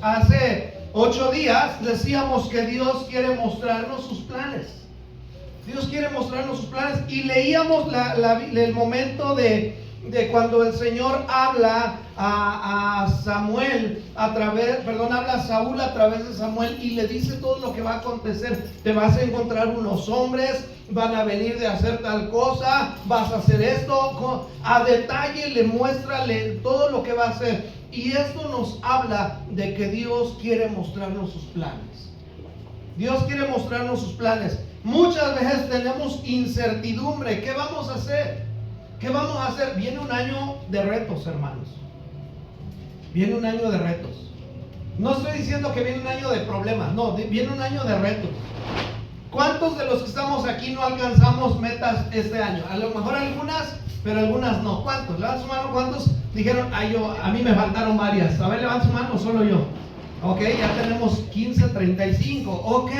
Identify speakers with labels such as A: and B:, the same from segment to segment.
A: Hace 8 días decíamos que Dios quiere mostrarnos sus planes. Dios quiere mostrarnos sus planes. Y leíamos el momento de cuando el Señor habla a Samuel habla a Saúl a través de Samuel y le dice todo lo que va a acontecer. Te vas a encontrar unos hombres, van a venir de hacer tal cosa, vas a hacer esto. A detalle le muestra todo lo que va a hacer. Y esto nos habla de que Dios quiere mostrarnos sus planes. Dios quiere mostrarnos sus planes. Muchas veces tenemos incertidumbre. ¿Qué vamos a hacer? ¿Qué vamos a hacer? Viene un año de retos, hermanos. Viene un año de retos. No estoy diciendo que viene un año de problemas. No, viene un año de retos. ¿Cuántos de los que estamos aquí no alcanzamos metas este año? A lo mejor algunas, pero algunas no. ¿Cuántos? Levanten su mano. ¿Cuántos dijeron, a mí me faltaron varias? A ver, levanten su mano, solo yo. Ok, ya tenemos 15, 35. Ok,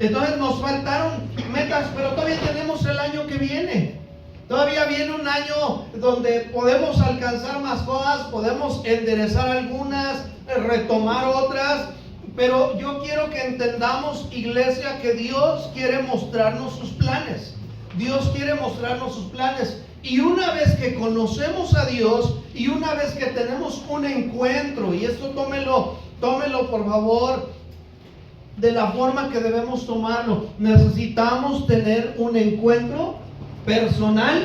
A: entonces nos faltaron metas, pero todavía tenemos el año que viene. Todavía viene un año donde podemos alcanzar más cosas, podemos enderezar algunas, retomar otras. Pero yo quiero que entendamos, iglesia, que Dios quiere mostrarnos sus planes. Dios quiere mostrarnos sus planes. Y una vez que conocemos a Dios, y una vez que tenemos un encuentro, y esto tómelo por favor, de la forma que debemos tomarlo, necesitamos tener un encuentro personal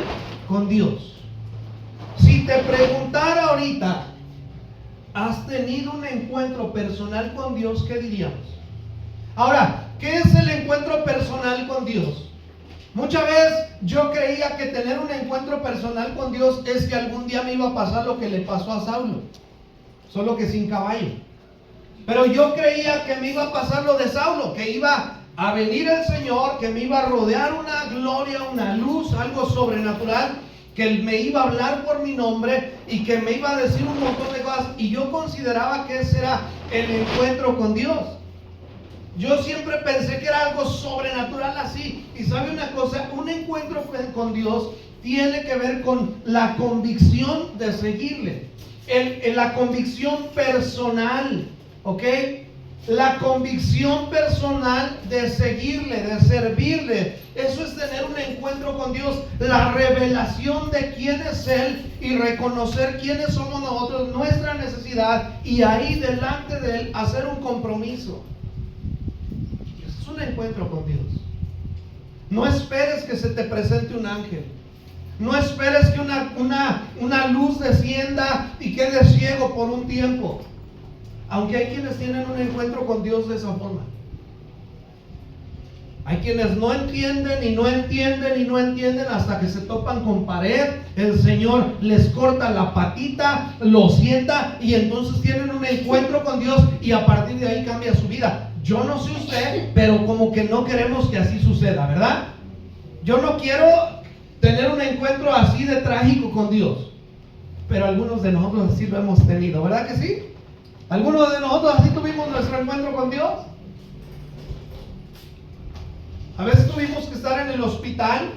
A: con Dios. Si te preguntara ahorita, ¿has tenido un encuentro personal con Dios? ¿Qué diríamos? Ahora, ¿qué es el encuentro personal con Dios? Muchas veces yo creía que tener un encuentro personal con Dios es que algún día me iba a pasar lo que le pasó a Saulo, solo que sin caballo. Pero yo creía que me iba a pasar lo de Saulo, que iba a venir el Señor, que me iba a rodear una gloria, una luz, algo sobrenatural, que Él me iba a hablar por mi nombre y que me iba a decir un montón de cosas. Y yo consideraba que ese era el encuentro con Dios. Yo siempre pensé que era algo sobrenatural así. Y sabe una cosa, un encuentro con Dios tiene que ver con la convicción de seguirle, la convicción personal, ¿ok? La convicción personal de seguirle, de servirle. Eso es tener un encuentro con Dios. La revelación de quién es Él y reconocer quiénes somos nosotros, nuestra necesidad, y ahí delante de Él hacer un compromiso. Eso es un encuentro con Dios. No esperes que se te presente un ángel. No esperes que una luz descienda y quedes ciego por un tiempo. Aunque hay quienes tienen un encuentro con Dios de esa forma. Hay quienes no entienden y no entienden y no entienden hasta que se topan con pared. El Señor les corta la patita, lo sienta y entonces tienen un encuentro con Dios y a partir de ahí cambia su vida. Yo no sé usted, pero como que no queremos que así suceda, ¿verdad? Yo no quiero tener un encuentro así de trágico con Dios, pero algunos de nosotros así lo hemos tenido, ¿verdad que sí? ¿Algunos de nosotros así tuvimos nuestro encuentro con Dios? A veces tuvimos que estar en el hospital,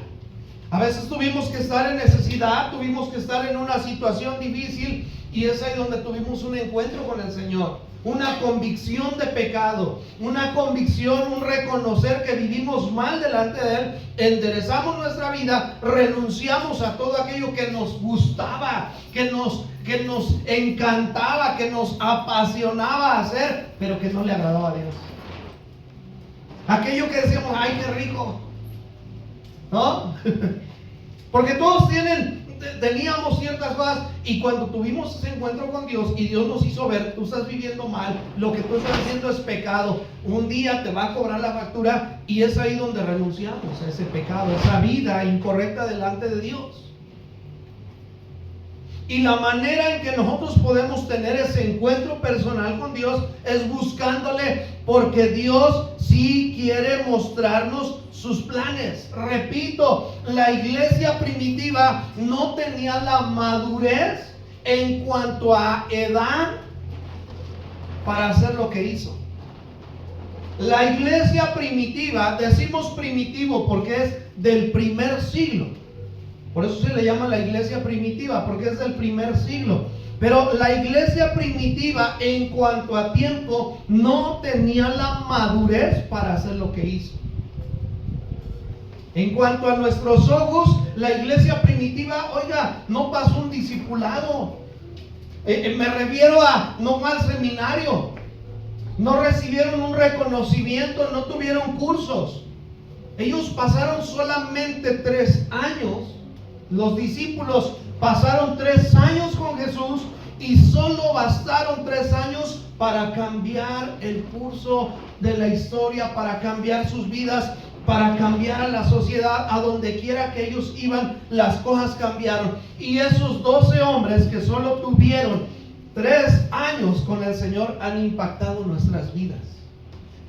A: a veces tuvimos que estar en necesidad, tuvimos que estar en una situación difícil y es ahí donde tuvimos un encuentro con el Señor. Una convicción de pecado, una convicción, un reconocer que vivimos mal delante de Él, enderezamos nuestra vida, renunciamos a todo aquello que nos gustaba, que nos encantaba, que nos apasionaba hacer, pero que no le agradaba a Dios. Aquello que decíamos, ay, qué rico, ¿no? Porque todos teníamos ciertas cosas y cuando tuvimos ese encuentro con Dios y Dios nos hizo ver, tú estás viviendo mal, lo que tú estás haciendo es pecado, un día te va a cobrar la factura y es ahí donde renunciamos a ese pecado, esa vida incorrecta delante de Dios. Y la manera en que nosotros podemos tener ese encuentro personal con Dios es buscándole, porque Dios sí quiere mostrarnos sus planes. Repito, la iglesia primitiva no tenía la madurez en cuanto a edad para hacer lo que hizo. La iglesia primitiva, decimos primitivo porque es del primer siglo. Por eso se le llama la iglesia primitiva, porque es del primer siglo. Pero la iglesia primitiva, en cuanto a tiempo, no tenía la madurez para hacer lo que hizo. En cuanto a nuestros ojos, la iglesia primitiva, oiga, no pasó un discipulado. Me refiero a no fue al seminario, no recibieron un reconocimiento, no tuvieron cursos. Ellos pasaron solamente 3 años. Los discípulos pasaron 3 años con Jesús y solo bastaron 3 años para cambiar el curso de la historia, para cambiar sus vidas, para cambiar a la sociedad. A donde quiera que ellos iban, las cosas cambiaron. Y esos 12 hombres que solo tuvieron 3 años con el Señor han impactado nuestras vidas.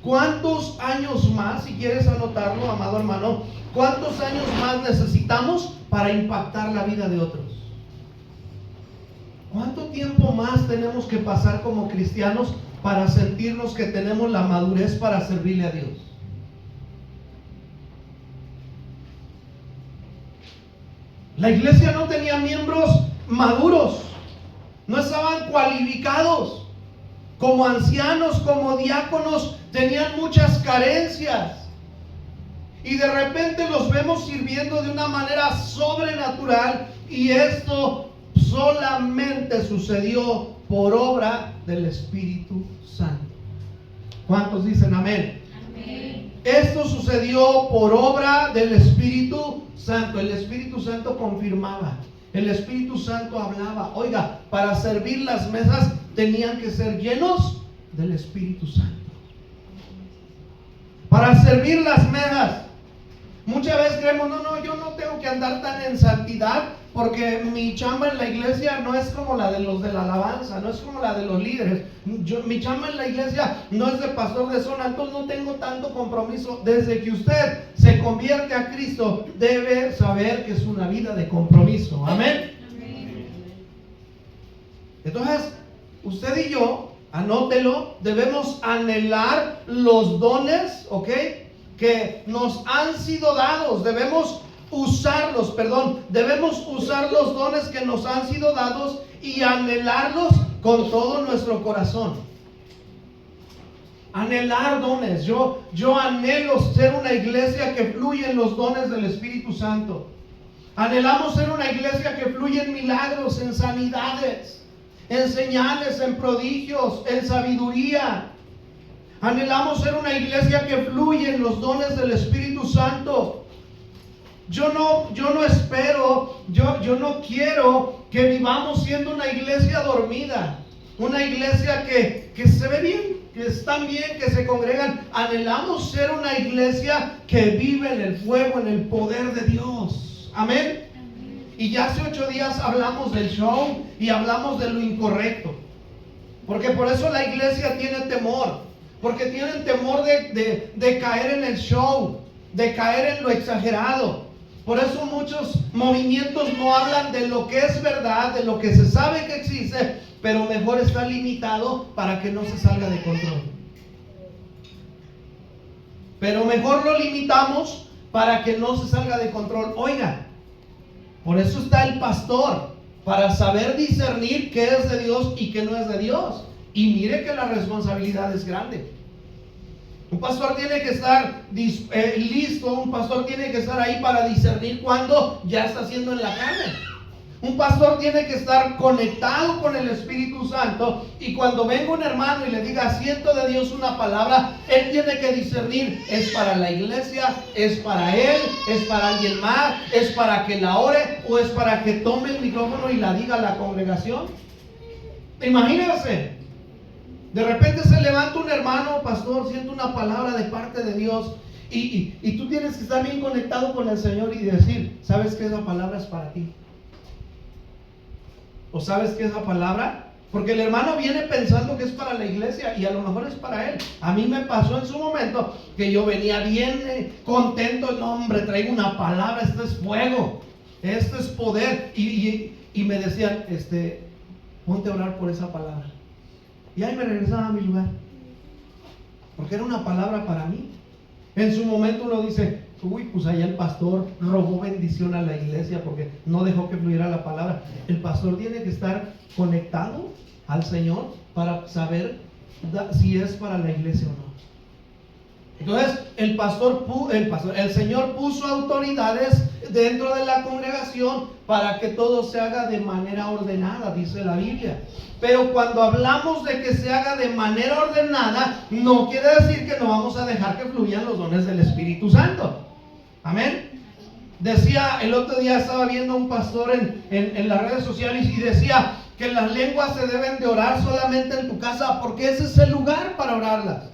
A: ¿Cuántos años más, si quieres anotarlo, amado hermano, cuántos años más necesitamos para impactar la vida de otros? ¿Cuánto tiempo más tenemos que pasar como cristianos para sentirnos que tenemos la madurez para servirle a Dios? La iglesia no tenía miembros maduros, no estaban cualificados. Como ancianos, como diáconos, tenían muchas carencias. Y de repente los vemos sirviendo de una manera sobrenatural. Y esto solamente sucedió por obra del Espíritu Santo. ¿Cuántos dicen amén? Amén. Esto sucedió por obra del Espíritu Santo. El Espíritu Santo confirmaba. El Espíritu Santo hablaba. Oiga, para servir las mesas tenían que ser llenos del Espíritu Santo. Para servir las mesas. Muchas veces creemos, no, yo no tengo que andar tan en santidad, porque mi chamba en la iglesia no es como la de los de la alabanza, no es como la de los líderes. Mi chamba en la iglesia no es de pastor de zona, entonces no tengo tanto compromiso. Desde que usted se convierte a Cristo, debe saber que es una vida de compromiso. Amén. Entonces, usted y yo, anótelo, debemos anhelar los dones, ¿ok?, que nos han sido dados. Debemos usar los dones que nos han sido dados y anhelarlos con todo nuestro corazón. Anhelar dones. Yo anhelo ser una iglesia que fluye en los dones del Espíritu Santo. Anhelamos ser una iglesia que fluye en milagros, en sanidades, en señales, en prodigios, en sabiduría. Anhelamos ser una iglesia que fluye en los dones del Espíritu Santo. Yo no quiero que vivamos siendo una iglesia dormida, una iglesia que se ve bien, que están bien, que se congregan. Anhelamos ser una iglesia que vive en el fuego, en el poder de Dios. Amén. Y ya hace 8 días hablamos del show y hablamos de lo incorrecto, porque por eso la iglesia tiene temor. Porque tienen temor de caer en el show, de caer en lo exagerado. Por eso muchos movimientos no hablan de lo que es verdad, de lo que se sabe que existe, pero mejor está limitado para que no se salga de control. Pero mejor lo limitamos para que no se salga de control. Oiga, por eso está el pastor, para saber discernir qué es de Dios y qué no es de Dios. Y mire que la responsabilidad es grande. Un pastor tiene que estar listo, un pastor tiene que estar ahí para discernir cuando ya está haciendo en la carne. Un pastor tiene que estar conectado con el Espíritu Santo, y cuando venga un hermano y le diga siento de Dios una palabra, él tiene que discernir, es para la iglesia, es para él, es para alguien más, es para que la ore o es para que tome el micrófono y la diga a la congregación. Imagínense. De repente se levanta un hermano, pastor, siento una palabra de parte de Dios, y tú tienes que estar bien conectado con el Señor y decir, ¿sabes que esa palabra es para ti? ¿O sabes que esa palabra? Porque el hermano viene pensando que es para la iglesia y a lo mejor es para él. A mí me pasó en su momento que yo venía bien contento, no hombre, traigo una palabra, esto es fuego, esto es poder, y me decían, ponte a orar por esa palabra. Y ahí me regresaba a mi lugar, porque era una palabra para mí. En su momento uno dice, uy, pues allá el pastor robó bendición a la iglesia porque no dejó que fluyera la palabra. El pastor tiene que estar conectado al Señor para saber si es para la iglesia o no. Entonces el Señor puso autoridades dentro de la congregación para que todo se haga de manera ordenada, dice la Biblia. Pero cuando hablamos de que se haga de manera ordenada, no quiere decir que no vamos a dejar que fluyan los dones del Espíritu Santo. Amén. Decía, el otro día estaba viendo un pastor en las redes sociales y decía que las lenguas se deben de orar solamente en tu casa porque ese es el lugar para orarlas.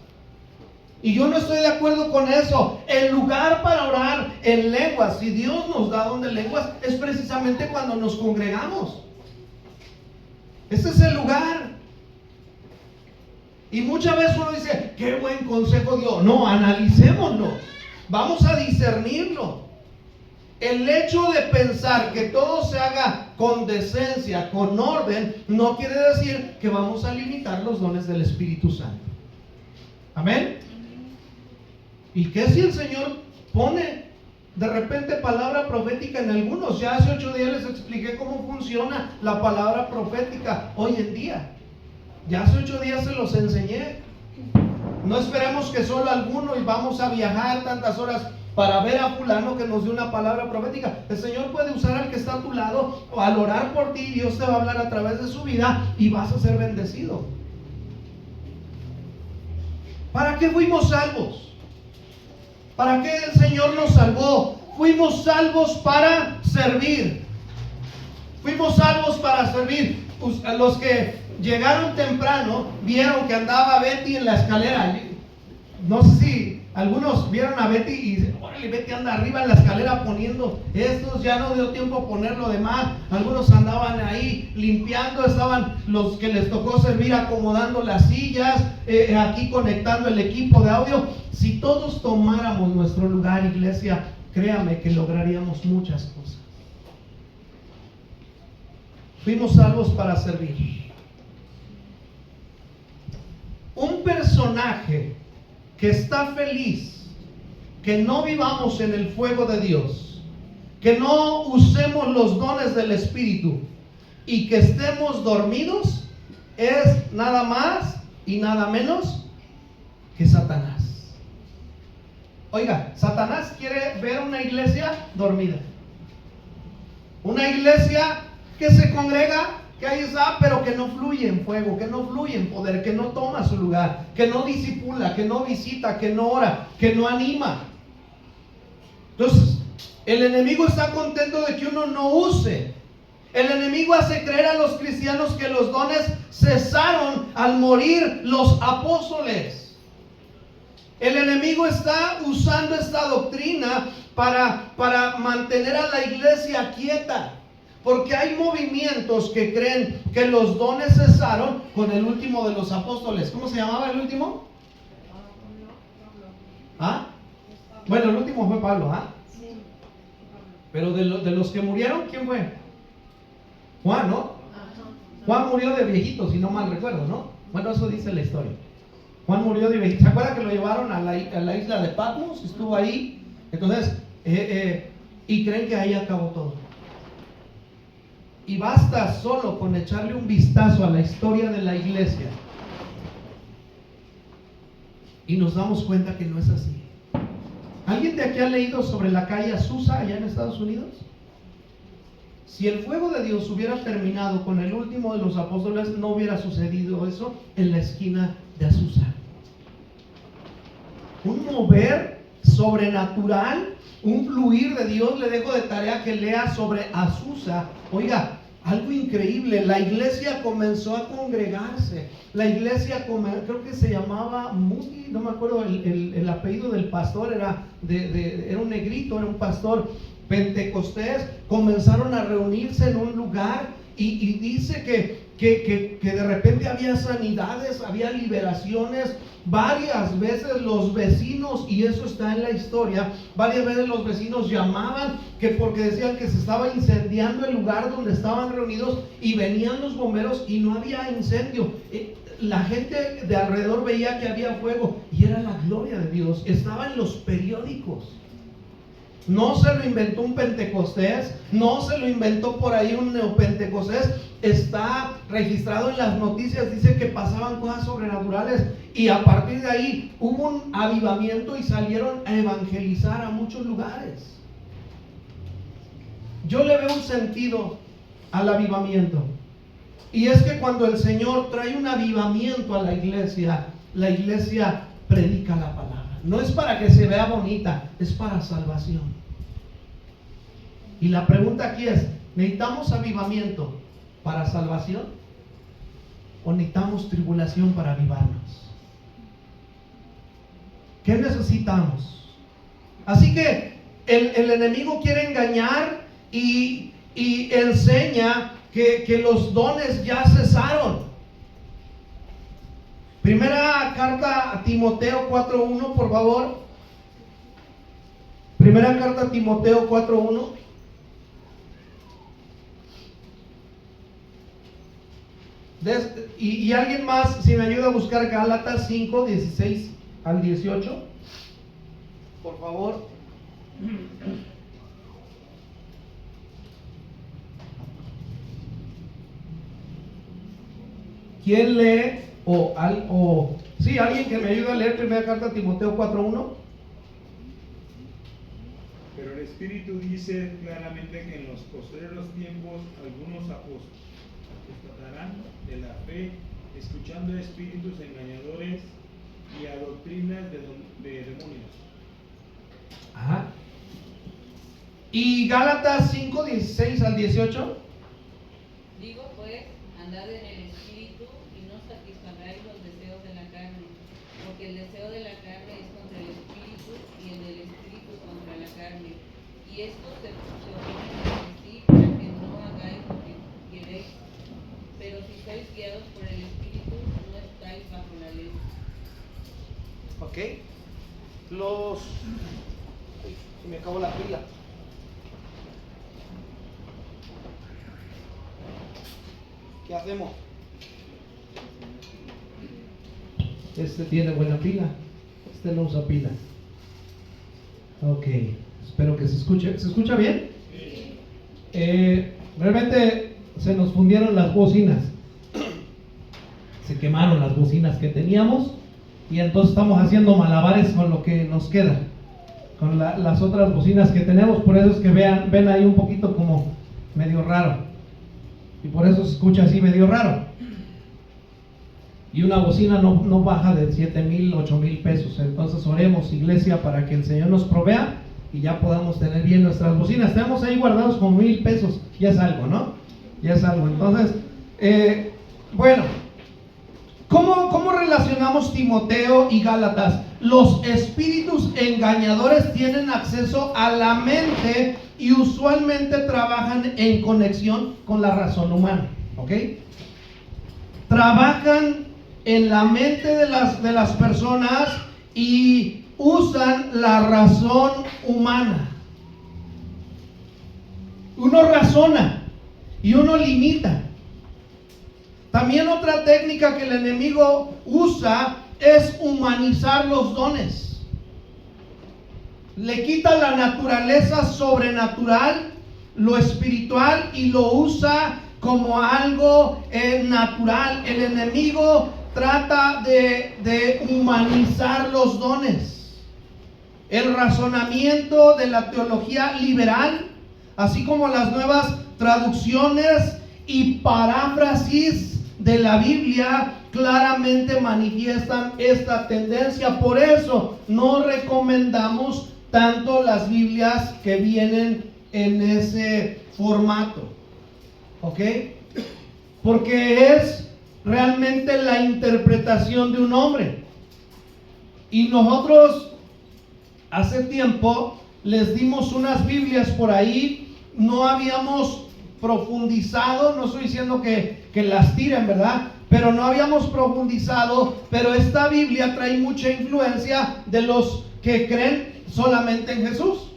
A: Y yo no estoy de acuerdo con eso. El lugar para orar en lenguas, si Dios nos da don de lenguas, es precisamente cuando nos congregamos. Ese es el lugar. Y muchas veces uno dice, qué buen consejo dio. No, analicémoslo. Vamos a discernirlo. El hecho de pensar que todo se haga con decencia, con orden, no quiere decir que vamos a limitar los dones del Espíritu Santo. Amén. ¿Y qué si el Señor pone de repente palabra profética en algunos? Ya hace 8 días les expliqué cómo funciona la palabra profética hoy en día. Ya hace 8 días se los enseñé. No esperemos que solo alguno y vamos a viajar tantas horas para ver a fulano que nos dé una palabra profética. El Señor puede usar al que está a tu lado o al orar por ti. Dios te va a hablar a través de su vida y vas a ser bendecido. ¿Para qué fuimos salvos? ¿Para qué el Señor nos salvó? Fuimos salvos para servir. Fuimos salvos para servir. Los que llegaron temprano vieron que andaba Betty en la escalera. No sé si algunos vieron a Betty y dicen, órale, Betty anda arriba en la escalera poniendo estos, ya no dio tiempo a poner lo demás. Algunos andaban ahí limpiando, estaban los que les tocó servir acomodando las sillas, aquí conectando el equipo de audio. Si todos tomáramos nuestro lugar, iglesia, créame que lograríamos muchas cosas. Fuimos salvos para servir. Un personaje que está feliz, que no vivamos en el fuego de Dios, que no usemos los dones del Espíritu y que estemos dormidos, es nada más y nada menos que Satanás. Oiga, Satanás quiere ver una iglesia dormida, una iglesia que se congrega, que ahí está, pero que no fluye en fuego, que no fluye en poder, que no toma su lugar, que no discipula, que no visita, que no ora, que no anima. Entonces, el enemigo está contento de que uno no use. El enemigo hace creer a los cristianos que los dones cesaron al morir los apóstoles. El enemigo está usando esta doctrina para mantener a la iglesia quieta. Porque hay movimientos que creen que los dones cesaron con el último de los apóstoles. ¿Cómo se llamaba el último? ¿Ah? Bueno, el último fue Pablo, ¿ah? Pero de los que murieron, ¿quién fue? Juan, ¿no? Juan murió de viejito, si no mal recuerdo, ¿no? Bueno, eso dice la historia. Juan murió de viejito. ¿Se acuerdan que lo llevaron a la isla de Patmos? Estuvo ahí. Entonces, y creen que ahí acabó todo. Y basta solo con echarle un vistazo a la historia de la iglesia y nos damos cuenta que no es así. ¿Alguien de aquí ha leído sobre la calle Azusa allá en Estados Unidos? Si el fuego de Dios hubiera terminado con el último de los apóstoles, no hubiera sucedido eso en la esquina de Azusa. Un mover sobrenatural, un fluir de Dios. Le dejo de tarea que lea sobre Azusa. Oiga, algo increíble. La iglesia comenzó a congregarse. La iglesia, creo que se llamaba Moody, no me acuerdo el apellido del pastor, era un negrito, era un pastor pentecostés. Comenzaron a reunirse en un lugar y dice que de repente había sanidades, había liberaciones. Varias veces los vecinos, y eso está en la historia, varias veces los vecinos llamaban porque decían que se estaba incendiando el lugar donde estaban reunidos, y venían los bomberos y no había incendio. La gente de alrededor veía que había fuego y era la gloria de Dios. Estaba en los periódicos. No se lo inventó un pentecostés, no se lo inventó por ahí un neopentecostés. Está registrado en las noticias, dice que pasaban cosas sobrenaturales y a partir de ahí hubo un avivamiento y salieron a evangelizar a muchos lugares. Yo le veo un sentido al avivamiento, y es que cuando el Señor trae un avivamiento a la iglesia predica la palabra. No es para que se vea bonita, es para salvación. Y la pregunta aquí es, ¿necesitamos avivamiento para salvación? ¿O necesitamos tribulación para avivarnos? ¿Qué necesitamos? Así que el enemigo quiere engañar y enseña que los dones ya cesaron. Primera carta a Timoteo 4:1, por favor. Primera carta a Timoteo 4:1. Y alguien más, si me ayuda a buscar Gálatas 5:16 al 18, por favor. ¿Quién lee? Sí, alguien que me ayude a leer primera carta a Timoteo 4:1.
B: Pero el Espíritu dice claramente que en los postreros tiempos algunos apóstoles tratarán de la fe, escuchando a espíritus engañadores y a doctrinas de demonios.
A: Ajá. Y Gálatas 5:16 al 18.
C: Digo pues, andad en el Espíritu y no satisfagáis los deseos de la carne, porque el deseo de la carne es contra el Espíritu y el del Espíritu contra la carne. Y estos se oponen entre sí para que no hagáis lo que queréis. Pero si sois guiados por el Espíritu, no estáis bajo la ley.
A: Ok. Me acabó la pila. ¿Qué hacemos? Este tiene buena pila. Este no usa pila. Ok. Espero que se escuche. ¿Se escucha bien? Sí. Realmente se nos fundieron las bocinas. Se quemaron las bocinas que teníamos. Y entonces estamos haciendo malabares con lo que nos queda, con las otras bocinas que tenemos. Por eso es que ven ahí un poquito como medio raro, y por eso se escucha así medio raro. Y una bocina no baja de 7,000, 8,000 pesos. Entonces oremos, iglesia, para que el Señor nos provea y ya podamos tener bien nuestras bocinas. Tenemos ahí guardados como 1,000 pesos, ya es algo, ¿no? Ya es algo. Entonces, bueno, ¿Cómo relacionamos Timoteo y Gálatas? Los espíritus engañadores tienen acceso a la mente y usualmente trabajan en conexión con la razón humana, ¿ok? Trabajan en la mente de las personas y usan la razón humana. Uno razona y uno limita. También otra técnica que el enemigo usa es humanizar los dones. Le quita la naturaleza sobrenatural, lo espiritual, y lo usa como algo natural. El enemigo trata de humanizar los dones. El razonamiento de la teología liberal, así como las nuevas traducciones y paráfrasis de la Biblia, claramente manifiestan esta tendencia. Por eso no recomendamos tanto las Biblias que vienen en ese formato, ¿ok? Porque es realmente la interpretación de un hombre. Y nosotros hace tiempo les dimos unas Biblias por ahí. No habíamos profundizado, no estoy diciendo que las tiren, ¿verdad? Pero no habíamos profundizado. Pero esta Biblia trae mucha influencia de los que creen solamente en Jesús,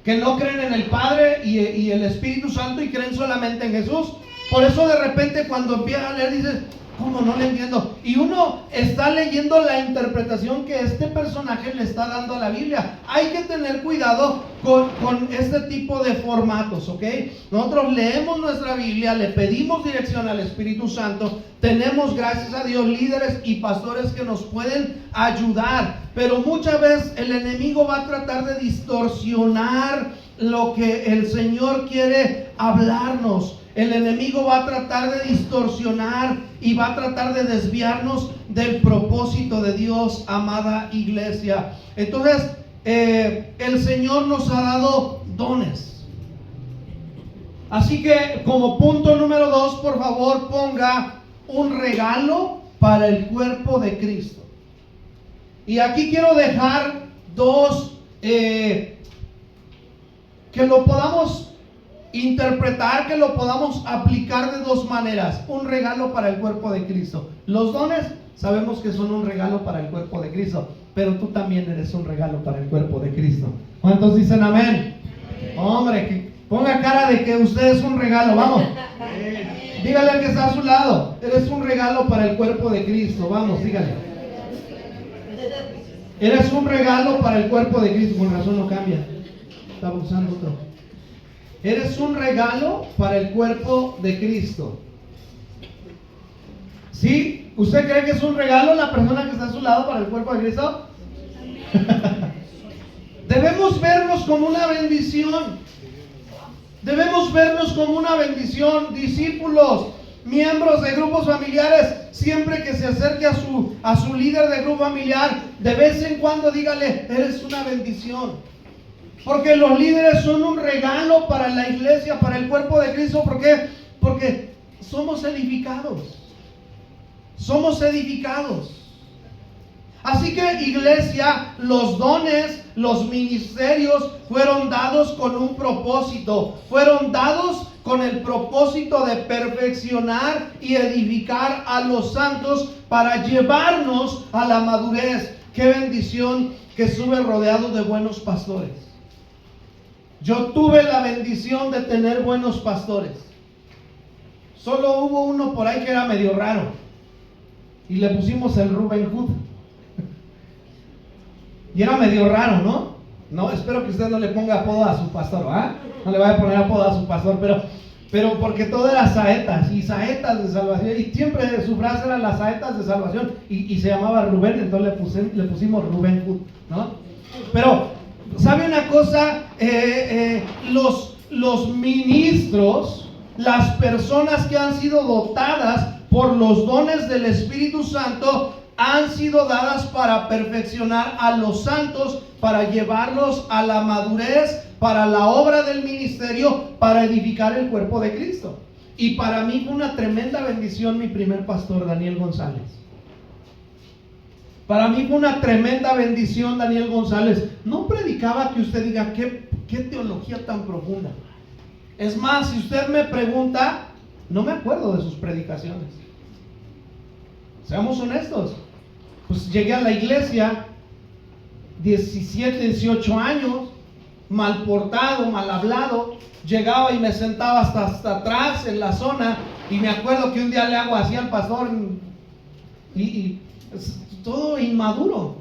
A: que no creen en el Padre y el Espíritu Santo y creen solamente en Jesús. Por eso de repente cuando empiezas a leer dices, ¿Cómo no le entiendo? Y uno está leyendo la interpretación que este personaje le está dando a la Biblia. Hay que tener cuidado con este tipo de formatos, ¿ok? Nosotros leemos nuestra Biblia, le pedimos dirección al Espíritu Santo, tenemos, gracias a Dios, líderes y pastores que nos pueden ayudar, pero muchas veces el enemigo va a tratar de distorsionar lo que el Señor quiere hablarnos. El enemigo va a tratar de distorsionar y va a tratar de desviarnos del propósito de Dios, amada iglesia. Entonces, el Señor nos ha dado dones. Así que, como punto número 2, por favor, ponga un regalo para el cuerpo de Cristo. Y aquí quiero dejar dos, que lo podamos interpretar, que lo podamos aplicar de dos maneras. Un regalo para el cuerpo de Cristo. Los dones sabemos que son un regalo para el cuerpo de Cristo, pero tú también eres un regalo para el cuerpo de Cristo. ¿Cuántos dicen amén? Hombre, que ponga cara de que usted es un regalo. Vamos, dígale al que está a su lado: eres un regalo para el cuerpo de Cristo. Vamos, dígale: eres un regalo para el cuerpo de Cristo. Con razón no cambia, estaba usando otro. Eres un regalo para el cuerpo de Cristo. ¿Sí? ¿Usted cree que es un regalo la persona que está a su lado para el cuerpo de Cristo? Debemos vernos como una bendición. Debemos vernos como una bendición. Discípulos, miembros de grupos familiares, siempre que se acerque a su líder de grupo familiar, de vez en cuando dígale: eres una bendición. Porque los líderes son un regalo para la iglesia, para el cuerpo de Cristo. ¿Por qué? Porque somos edificados. Somos edificados. Así que, iglesia, los dones, los ministerios fueron dados con un propósito. Fueron dados con el propósito de perfeccionar y edificar a los santos para llevarnos a la madurez. Qué bendición que sube rodeado de buenos pastores. Yo tuve la bendición de tener buenos pastores. Solo hubo uno por ahí que era medio raro, y le pusimos el Rubén Hood. Y era medio raro, ¿no? No, espero que usted no le ponga apodo a su pastor, ¿ah? No le vaya a poner apodo a su pastor, pero porque todo era saetas y saetas de salvación, y siempre su frase era las saetas de salvación, y se llamaba Rubén, entonces le pusimos Rubén Hood, ¿no? Pero ¿sabe una cosa? Los ministros, las personas que han sido dotadas por los dones del Espíritu Santo, han sido dadas para perfeccionar a los santos, para llevarlos a la madurez, para la obra del ministerio, para edificar el cuerpo de Cristo. Y para mí fue una tremenda bendición mi primer pastor, Daniel González. Para mí fue una tremenda bendición Daniel González. No predicaba que usted diga: ¿qué teología tan profunda? Es más, si usted me pregunta, no me acuerdo de sus predicaciones. Seamos honestos. Pues llegué a la iglesia, 17, 18 años, mal portado, mal hablado. Llegaba y me sentaba hasta atrás en la zona, y me acuerdo que un día le hago así al pastor, y todo inmaduro.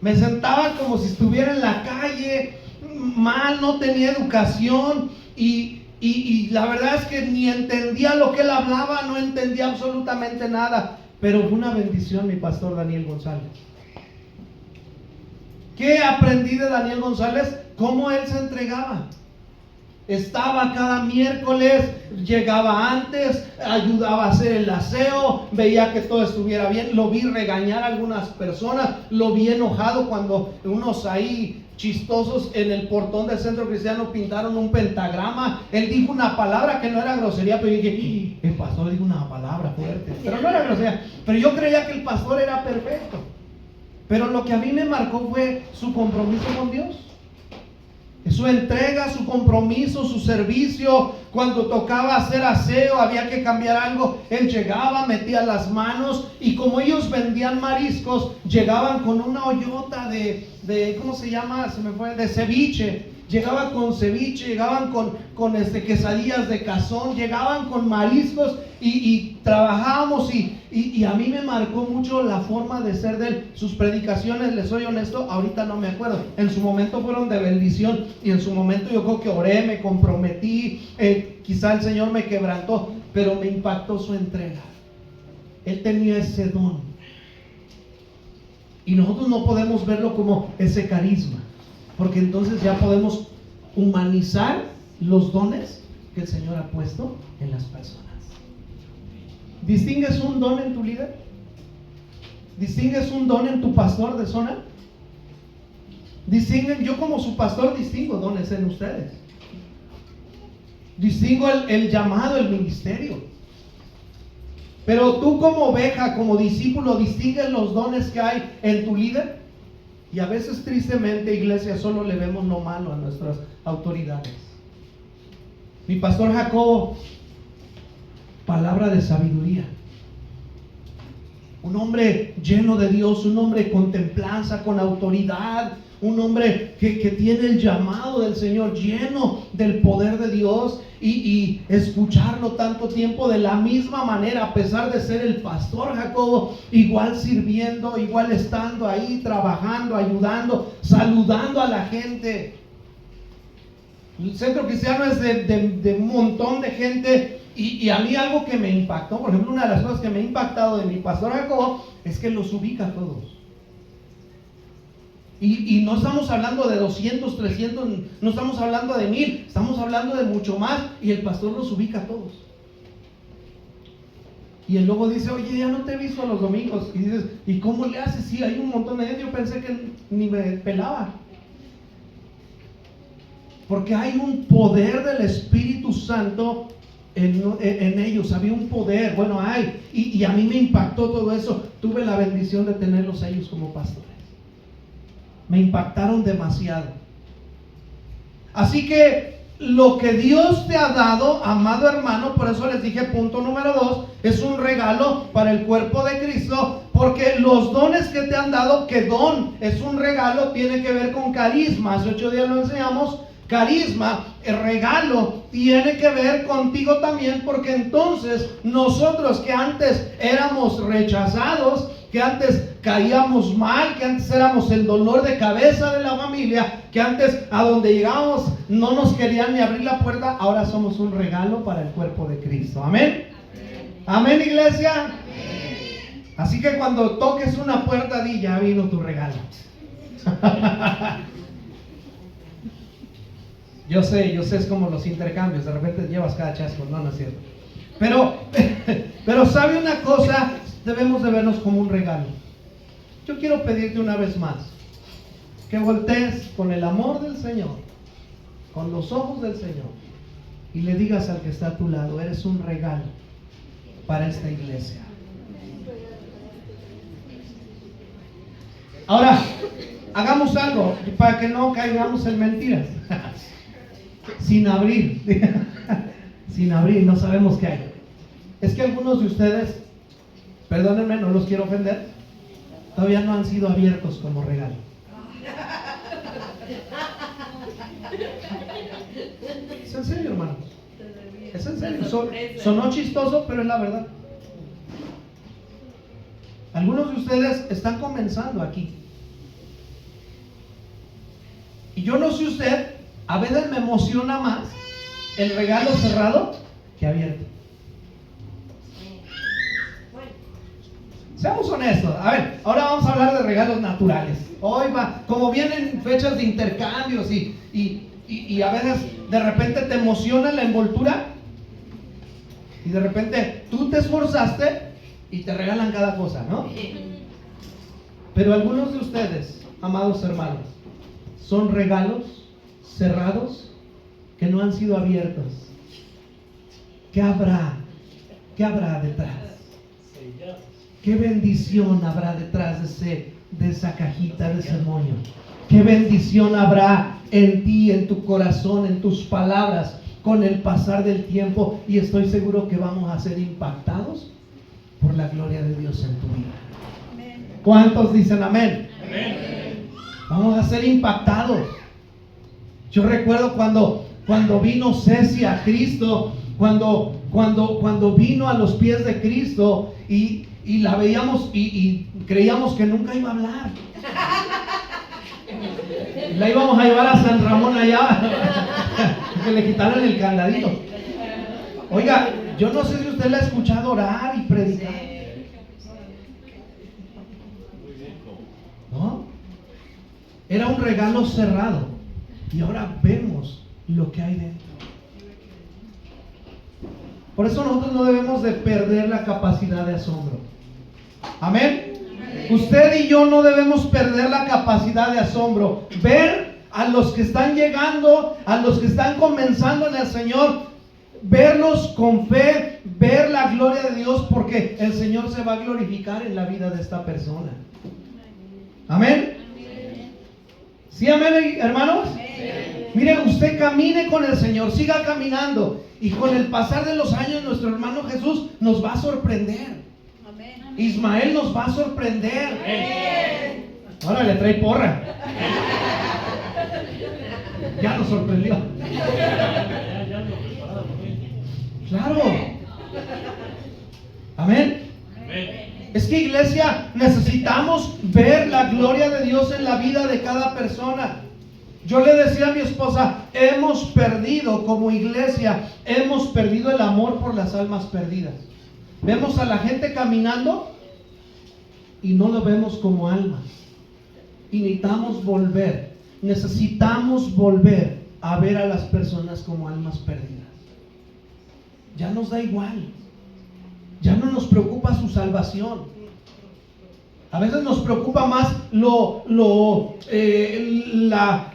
A: Me sentaba como si estuviera en la calle, mal, no tenía educación, y la verdad es que ni entendía lo que él hablaba, no entendía absolutamente nada. Pero fue una bendición mi pastor Daniel González. ¿Qué aprendí de Daniel González? Cómo él se entregaba. Estaba cada miércoles, llegaba antes, ayudaba a hacer el aseo, veía que todo estuviera bien. Lo vi regañar a algunas personas, lo vi enojado cuando unos ahí chistosos en el portón del Centro Cristiano pintaron un pentagrama. Él dijo una palabra que no era grosería, pero yo dije: el pastor dijo una palabra fuerte, pero no era grosería. Pero yo creía que el pastor era perfecto. Pero lo que a mí me marcó fue su compromiso con Dios, su entrega, su compromiso, su servicio. Cuando tocaba hacer aseo, había que cambiar algo, él llegaba, metía las manos, y como ellos vendían mariscos, llegaban con una ollota de ¿cómo se llama? Se me fue, de ceviche. llegaban con ceviche, llegaban con quesadillas de cazón, llegaban con mariscos y trabajábamos y a mí me marcó mucho la forma de ser de él. Sus predicaciones, les soy honesto, ahorita no me acuerdo. En su momento fueron de bendición y en su momento yo creo que oré, me comprometí, quizá el Señor me quebrantó, pero me impactó su entrega. Él tenía ese don. Y nosotros no podemos verlo como ese carisma, porque entonces ya podemos humanizar los dones que el Señor ha puesto en las personas. ¿Distingues un don en tu líder? ¿Distingues un don en tu pastor de zona? Yo como su pastor distingo dones en ustedes. Distingo el llamado, el ministerio. Pero tú como oveja, como discípulo, distingues los dones que hay en tu líder. Y a veces tristemente, iglesia, solo le vemos lo malo a nuestras autoridades. Mi pastor Jacobo, palabra de sabiduría. Un hombre lleno de Dios, un hombre con templanza, con autoridad, un hombre que tiene el llamado del Señor, lleno del poder de Dios, y escucharlo tanto tiempo de la misma manera, a pesar de ser el pastor Jacobo, igual sirviendo, igual estando ahí, trabajando, ayudando, saludando a la gente. El centro cristiano es de un montón de gente. Y a mí algo que me impactó, por ejemplo, una de las cosas que me ha impactado de mi pastor Jacobo es que los ubica a todos. Y no estamos hablando de 200, 300, no estamos hablando de 1000, estamos hablando de mucho más, y el pastor los ubica a todos. Y él luego dice, oye, ya no te he visto los domingos. Y dices, ¿y cómo le haces? Sí, hay un montón de gente, yo pensé que ni me pelaba. Porque hay un poder del Espíritu Santo en ellos, había un poder, bueno hay, y a mí me impactó todo eso. Tuve la bendición de tenerlos a ellos como pastores, me impactaron demasiado. Así que lo que Dios te ha dado, amado hermano, por eso les dije punto número 2, es un regalo para el cuerpo de Cristo, porque los dones que te han dado, que don es un regalo, tiene que ver con carisma. Hace 8 días lo enseñamos. Carisma, el regalo, tiene que ver contigo también, porque entonces nosotros que antes éramos rechazados, que antes caíamos mal, que antes éramos el dolor de cabeza de la familia, que antes a donde llegábamos no nos querían ni abrir la puerta, ahora somos un regalo para el cuerpo de Cristo. Amén. Amén, iglesia. Amén. Así que cuando toques una puerta, di, ya vino tu regalo. Yo sé, es como los intercambios, de repente llevas cada chasco, no es cierto. Pero sabe una cosa, debemos de vernos como un regalo. Yo quiero pedirte una vez más, que voltees con el amor del Señor, con los ojos del Señor, y le digas al que está a tu lado, eres un regalo para esta iglesia. Ahora, hagamos algo para que no caigamos en mentiras. Sin abrir, no sabemos qué hay. Es que algunos de ustedes, perdónenme, no los quiero ofender, todavía no han sido abiertos como regalo. Es en serio, hermanos. Es en serio. Sonó chistoso, pero es la verdad. Algunos de ustedes están comenzando aquí. Y yo no sé usted, a veces me emociona más el regalo cerrado que abierto. Seamos honestos. A ver, ahora vamos a hablar de regalos naturales. Hoy va, como vienen fechas de intercambios y a veces de repente te emociona la envoltura y de repente tú te esforzaste y te regalan cada cosa, ¿no? Pero algunos de ustedes, amados hermanos, son regalos cerrados que no han sido abiertos. ¿Qué habrá? ¿Qué habrá detrás? ¿Qué bendición habrá detrás de esa cajita, de ese moño? ¿Qué bendición habrá en ti, en tu corazón, en tus palabras con el pasar del tiempo? Y estoy seguro que vamos a ser impactados por la gloria de Dios en tu vida. ¿Cuántos dicen amén? Amén. Vamos a ser impactados. Yo recuerdo cuando vino Ceci a Cristo, cuando vino a los pies de Cristo y la veíamos y creíamos que nunca iba a hablar. La íbamos a llevar a San Ramón allá, que le quitaran el candadito. Oiga, yo no sé si usted la ha escuchado orar y predicar. ¿No? Era un regalo cerrado y ahora vemos lo que hay dentro. Por eso nosotros no debemos de perder la capacidad de asombro. Amén. Usted y yo no debemos perder la capacidad de asombro. Ver a los que están llegando, a los que están comenzando en el Señor, verlos con fe, ver la gloria de Dios, porque el Señor se va a glorificar en la vida de esta persona. Amén. ¿Sí, amén, hermanos? Mire, usted camine con el Señor, siga caminando, y con el pasar de los años nuestro hermano Jesús nos va a sorprender. Ismael nos va a sorprender. Ahora le trae porra. Ya nos sorprendió. Claro. Amén. Es que, iglesia, necesitamos ver la gloria de Dios en la vida de cada persona. Yo le decía a mi esposa, hemos perdido como iglesia, hemos perdido el amor por las almas perdidas. Vemos a la gente caminando y no lo vemos como almas. Y necesitamos volver a ver a las personas como almas perdidas. Ya nos da igual. Ya no nos preocupa su salvación. A veces nos preocupa más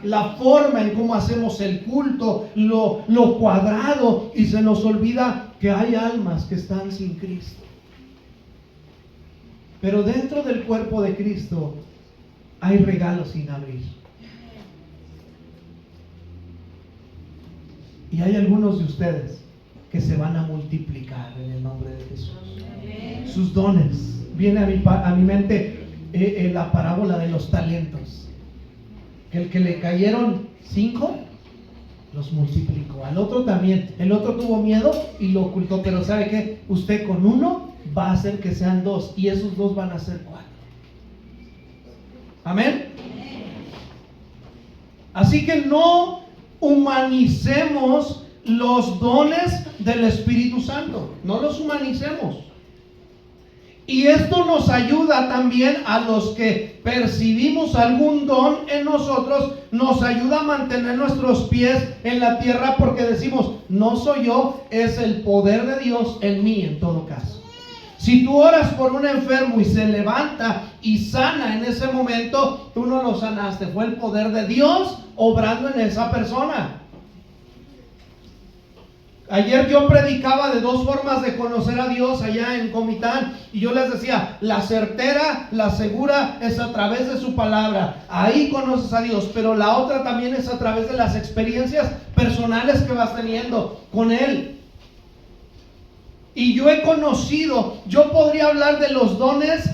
A: la forma en cómo hacemos el culto, lo cuadrado, y se nos olvida que hay almas que están sin Cristo. Pero dentro del cuerpo de Cristo hay regalos sin abrir. Y hay algunos de ustedes que se van a multiplicar en el nombre de Jesús. Sus dones. Viene a mi mente la parábola de los talentos. Que el que le cayeron 5 los multiplicó. Al otro también. El otro tuvo miedo y lo ocultó. Pero ¿sabe qué? Usted con 1 va a hacer que sean 2. Y esos 2 van a ser 4. Amén. Así que no humanicemos los dones del Espíritu Santo. No los humanicemos. Y esto nos ayuda también a los que percibimos algún don en nosotros, nos ayuda a mantener nuestros pies en la tierra, porque decimos, no soy yo, es el poder de Dios en mí en todo caso. Si tú oras por un enfermo y se levanta y sana en ese momento, tú no lo sanaste, fue el poder de Dios obrando en esa persona. Ayer yo predicaba de 2 formas de conocer a Dios allá en Comitán, y yo les decía, la certera, la segura es a través de su palabra, ahí conoces a Dios, pero la otra también es a través de las experiencias personales que vas teniendo con Él. Y yo he conocido, yo podría hablar de los dones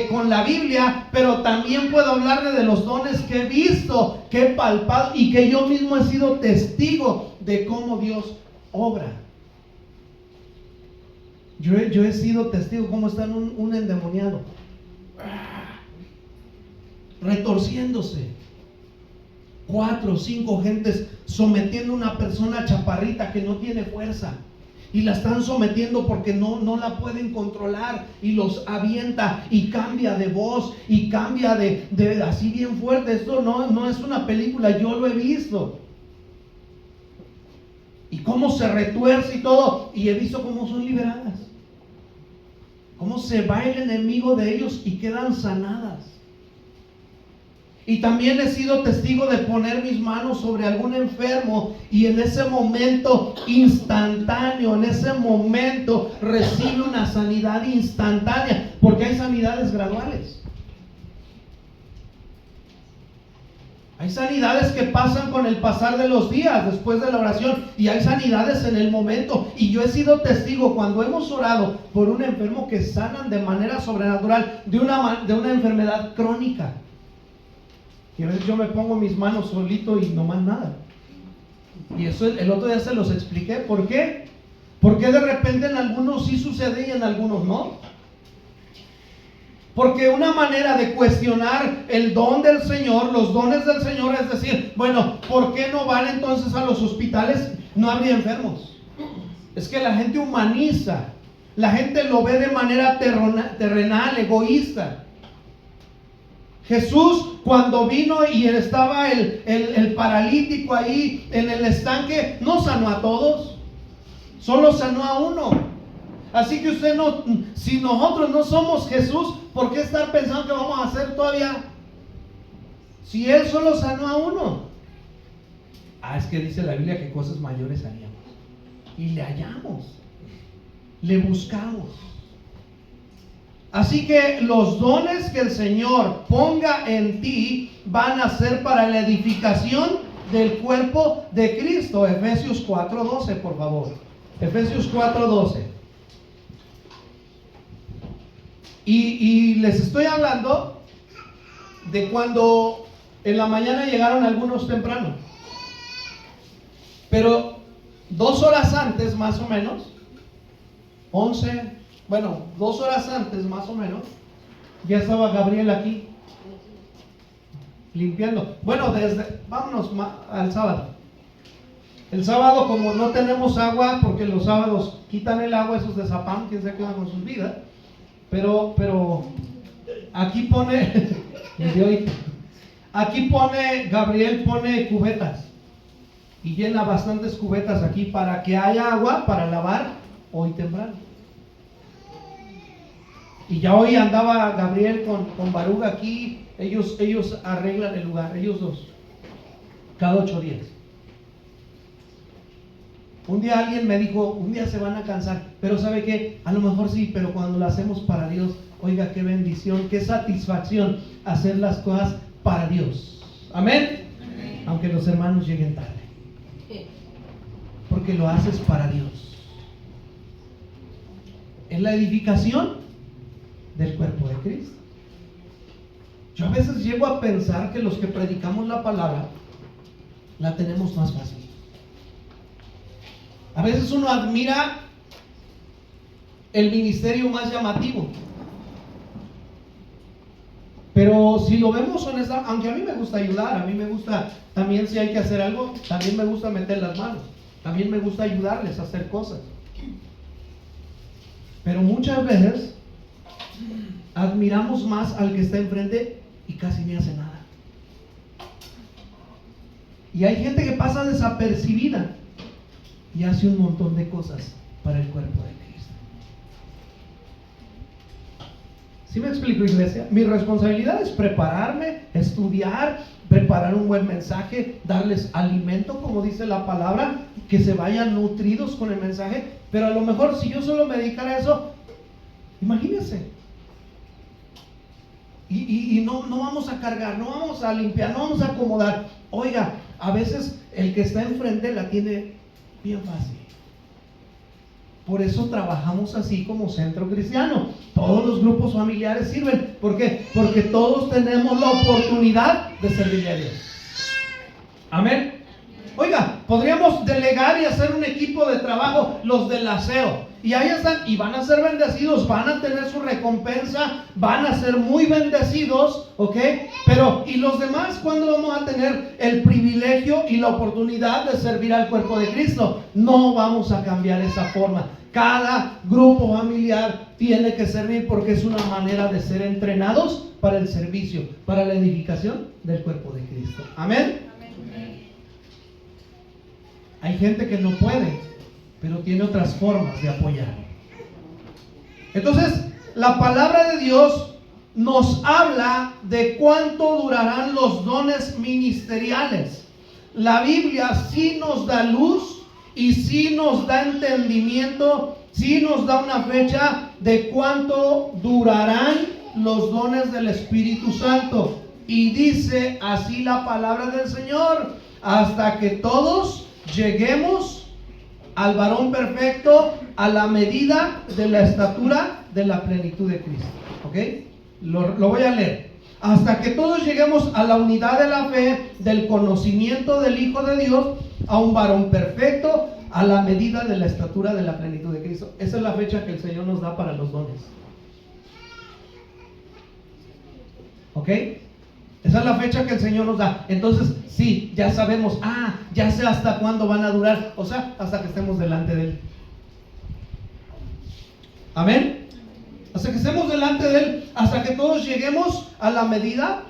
A: con la Biblia, pero también puedo hablarle de los dones que he visto, que he palpado y que yo mismo he sido testigo de cómo Dios obra. Yo he sido testigo cómo está un endemoniado retorciéndose, 4 o 5 gentes sometiendo a una persona chaparrita que no tiene fuerza, y la están sometiendo porque no la pueden controlar, y los avienta y cambia de voz y cambia de así bien fuerte. Esto no es una película, yo lo he visto. Y cómo se retuerce y todo. Y he visto cómo son liberadas. Cómo se va el enemigo de ellos y quedan sanadas. Y también he sido testigo de poner mis manos sobre algún enfermo, y en ese momento instantáneo, en ese momento recibe una sanidad instantánea, porque hay sanidades graduales. Hay sanidades que pasan con el pasar de los días después de la oración, y hay sanidades en el momento. Y yo he sido testigo cuando hemos orado por un enfermo que sanan de manera sobrenatural de una enfermedad crónica. Y a veces yo me pongo mis manos solito y no más nada. Y eso el otro día se los expliqué. ¿Por qué? Porque de repente en algunos sí sucede y en algunos no. Porque una manera de cuestionar el don del Señor, los dones del Señor, es decir, bueno, ¿por qué no van entonces a los hospitales? No habría enfermos. Es que la gente humaniza, la gente lo ve de manera terrenal, egoísta. Jesús, cuando vino y estaba el paralítico ahí en el estanque, no sanó a todos, solo sanó a uno. Así que usted no, si nosotros no somos Jesús, ¿por qué estar pensando que vamos a hacer todavía? Si Él solo sanó a uno. Es que dice la Biblia que cosas mayores haríamos. Y le hallamos, le buscamos. Así que los dones que el Señor ponga en ti van a ser para la edificación del cuerpo de Cristo. Efesios 4:12, por favor. Efesios 4:12. Y les estoy hablando de cuando en la mañana llegaron algunos temprano. Pero 2 horas antes, más o menos, 2 horas antes, más o menos, ya estaba Gabriel aquí, limpiando. Vámonos al sábado. El sábado, como no tenemos agua, porque los sábados quitan el agua, esos de Zapam, quién sabe qué van con sus vidas. Pero aquí pone, Gabriel pone cubetas y llena bastantes cubetas aquí para que haya agua para lavar hoy temprano. Y ya hoy andaba Gabriel con Baruga aquí, ellos arreglan el lugar, ellos dos, cada 8 días. Un día alguien me dijo, un día se van a cansar, pero ¿sabe qué? A lo mejor sí, pero cuando lo hacemos para Dios, oiga, qué bendición, qué satisfacción hacer las cosas para Dios. Amén. Amén. Aunque los hermanos lleguen tarde, porque lo haces para Dios. Es la edificación del cuerpo de Cristo. Yo a veces llego a pensar que los que predicamos la palabra la tenemos más fácil. A veces uno admira el ministerio más llamativo, pero si lo vemos honestamente, aunque a mí me gusta ayudar, a mí me gusta también, si hay que hacer algo, también me gusta meter las manos, también me gusta ayudarles a hacer cosas, pero muchas veces admiramos más al que está enfrente y casi ni hace nada. Y hay gente que pasa desapercibida y hace un montón de cosas para el cuerpo de Cristo. ¿Sí me explico, iglesia? Mi responsabilidad es prepararme, estudiar, preparar un buen mensaje, darles alimento, como dice la palabra, que se vayan nutridos con el mensaje. Pero a lo mejor si yo solo me dedicara a eso, imagínense, y no vamos a cargar, no vamos a limpiar, no vamos a acomodar. Oiga, a veces el que está enfrente la tiene bien fácil. Por eso trabajamos así como Centro Cristiano. Todos los grupos familiares sirven. ¿Por qué? Porque todos tenemos la oportunidad de servirle a Dios. Amén. Oiga, podríamos delegar y hacer un equipo de trabajo, los del aseo, y ahí están, y van a ser bendecidos, van a tener su recompensa, van a ser muy bendecidos, ¿ok? Pero, ¿y los demás cuándo vamos a tener el privilegio y la oportunidad de servir al cuerpo de Cristo? No vamos a cambiar esa forma. Cada grupo familiar tiene que servir porque es una manera de ser entrenados para el servicio, para la edificación del cuerpo de Cristo. Amén. Hay gente que no puede, pero tiene otras formas de apoyar. Entonces, la palabra de Dios nos habla de cuánto durarán los dones ministeriales. La Biblia sí nos da luz y sí nos da entendimiento, sí nos da una fecha de cuánto durarán los dones del Espíritu Santo. Y dice así la palabra del Señor: hasta que todos lleguemos al varón perfecto, a la medida de la estatura de la plenitud de Cristo. ¿Ok? Lo voy a leer. Hasta que todos lleguemos a la unidad de la fe, del conocimiento del Hijo de Dios, a un varón perfecto, a la medida de la estatura de la plenitud de Cristo. Esa es la fecha que el Señor nos da para los dones. ¿Ok? Esa es la fecha que el Señor nos da. Entonces, sí, ya sabemos, ya sé hasta cuándo van a durar. O sea, hasta que estemos delante de Él. Amén. Hasta que estemos delante de Él, hasta que todos lleguemos a la medida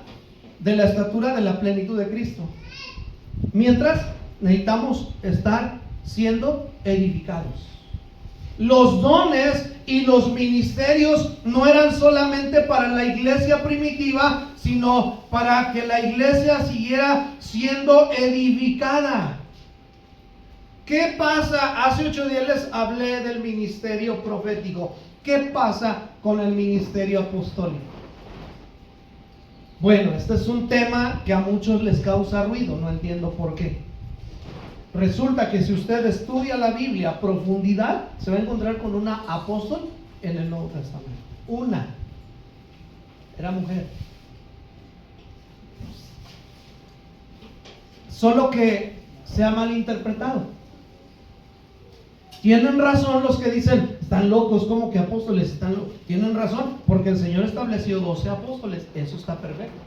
A: de la estatura de la plenitud de Cristo. Mientras, necesitamos estar siendo edificados. Los dones y los ministerios no eran solamente para la iglesia primitiva, sino para que la iglesia siguiera siendo edificada. ¿Qué pasa? Hace 8 días les hablé del ministerio profético. ¿Qué pasa con el ministerio apostólico? Bueno, este es un tema que a muchos les causa ruido, no entiendo por qué. Resulta que si usted estudia la Biblia a profundidad, se va a encontrar con una apóstol en el Nuevo Testamento. Una. Era mujer. Solo que se ha malinterpretado. Tienen razón los que dicen, están locos, ¿cómo que apóstoles? Están locos. Tienen razón, porque el Señor estableció 12 apóstoles. Eso está perfecto.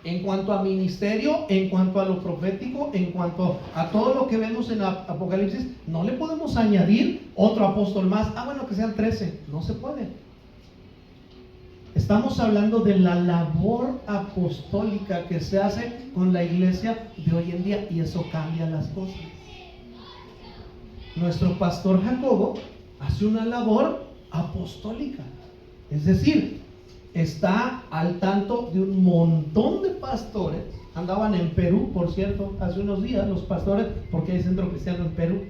A: En cuanto a ministerio, en cuanto a lo profético, en cuanto a todo lo que vemos en Apocalipsis, no le podemos añadir otro apóstol más. Bueno, que sean 13. No se puede. Estamos hablando de la labor apostólica que se hace con la iglesia de hoy en día, y eso cambia las cosas. Nuestro pastor Jacobo hace una labor apostólica, es decir, está al tanto de un montón de pastores. Andaban en Perú, por cierto, hace unos días los pastores, porque hay centro cristiano en Perú,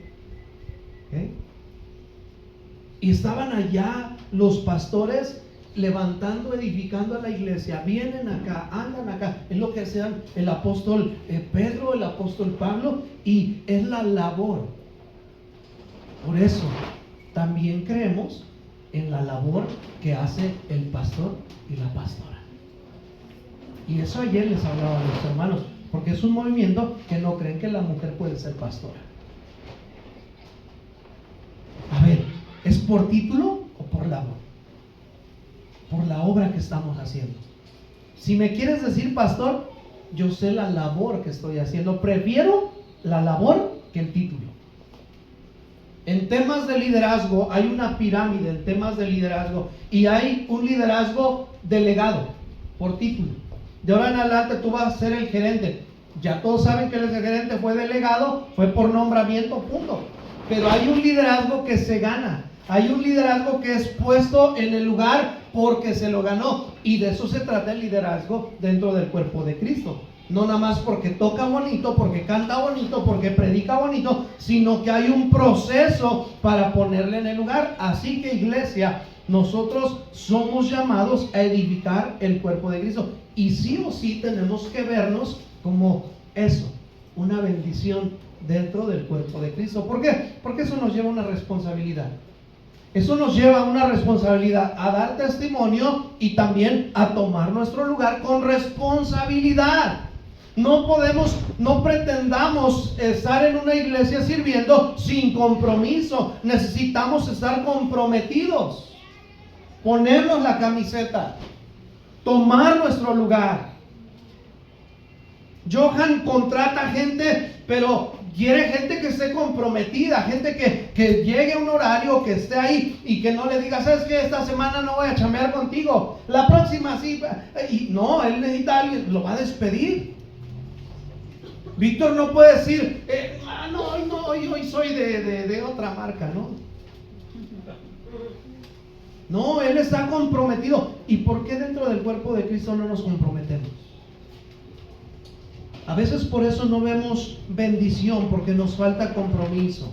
A: y estaban allá los pastores levantando, edificando a la iglesia. Vienen acá, andan acá. Es lo que hacían el apóstol Pedro, el apóstol Pablo, y es la labor. Por eso también creemos en la labor que hace el pastor y la pastora. Y eso ayer les hablaba a los hermanos, porque es un movimiento que no creen que la mujer puede ser pastora. A ver, ¿es por título o por labor? Por la obra que estamos haciendo. Si me quieres decir pastor, yo sé la labor que estoy haciendo. Prefiero la labor que el título. En temas de liderazgo hay una pirámide en temas de liderazgo, y hay un liderazgo delegado por título. De ahora en adelante tú vas a ser el gerente. Ya todos saben que el gerente fue delegado, fue por nombramiento, punto. Pero hay un liderazgo que se gana. Hay un liderazgo que es puesto en el lugar porque se lo ganó. Y de eso se trata el liderazgo dentro del cuerpo de Cristo. No nada más porque toca bonito, porque canta bonito, porque predica bonito, sino que hay un proceso para ponerle en el lugar. Así que, iglesia, nosotros somos llamados a edificar el cuerpo de Cristo. Y sí o sí tenemos que vernos como eso, una bendición dentro del cuerpo de Cristo. ¿Por qué? Porque eso nos lleva a una responsabilidad. Eso nos lleva a una responsabilidad, a dar testimonio y también a tomar nuestro lugar con responsabilidad. No pretendamos estar en una iglesia sirviendo sin compromiso. Necesitamos estar comprometidos, ponernos la camiseta, tomar nuestro lugar. Johan contrata gente, pero quiere gente que esté comprometida, gente que llegue a un horario, que esté ahí y que no le diga, ¿sabes qué? Esta semana no voy a chambear contigo, la próxima sí. Y no, él necesita a alguien, lo va a despedir. Víctor no puede decir, hoy soy de otra marca, ¿no? No, él está comprometido. ¿Y por qué dentro del cuerpo de Cristo no nos comprometemos? A veces por eso no vemos bendición, porque nos falta compromiso.